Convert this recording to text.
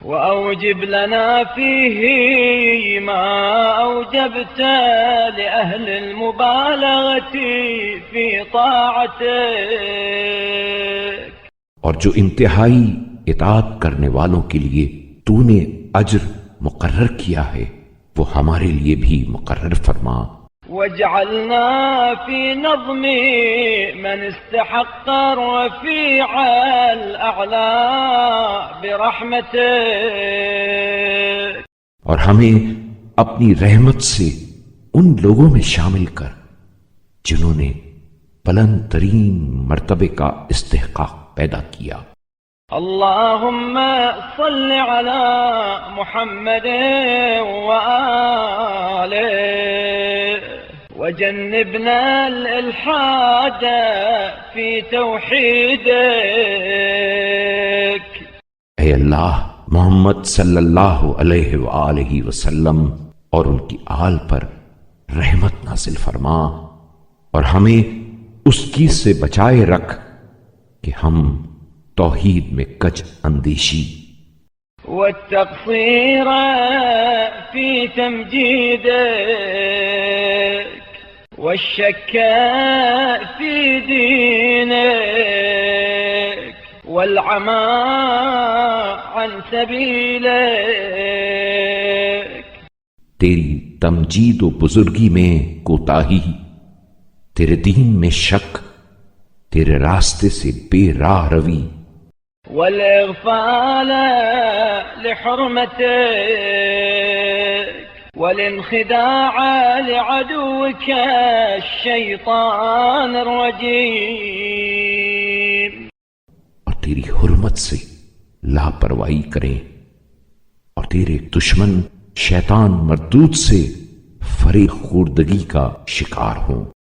وأوجب لنا فيه ما أوجبت لأهل المبالغة في طاعتك، اور جو انتہائی اطاعت کرنے والوں کے لیے تو نے اجر مقرر کیا ہے وہ ہمارے لیے بھی مقرر فرما۔ واجعلنا في نظم من استحق الرفيع الأعلى برحمتك، اور ہمیں اپنی رحمت سے ان لوگوں میں شامل کر جنہوں نے بلند ترین مرتبے کا استحقاق پیدا کیا۔ اللهم صل على محمد وآله وجنبنا الإلحاد في توحيدك۔ اے اللہ محمد صلی اللہ علیہ وآلہ وسلم اور ان کی آل پر رحمت نازل فرما اور ہمیں اس چیز سے بچائے رکھ کہ ہم توحید میں کج اندیشی والتقصير في تمجيدك والشك في دينك والعمى عن سبيلك، تیری تمجید و بزرگی میں کوتاہی، تیرے دین میں شک، تیرے راستے سے بے راہ روی، والإغفال لحرمتك والانخداع لعدوك الشيطان الرجيم، اور تیری حرمت سے لاپرواہی کریں اور تیرے دشمن شیطان مردود سے فریب خوردگی کا شکار ہوں۔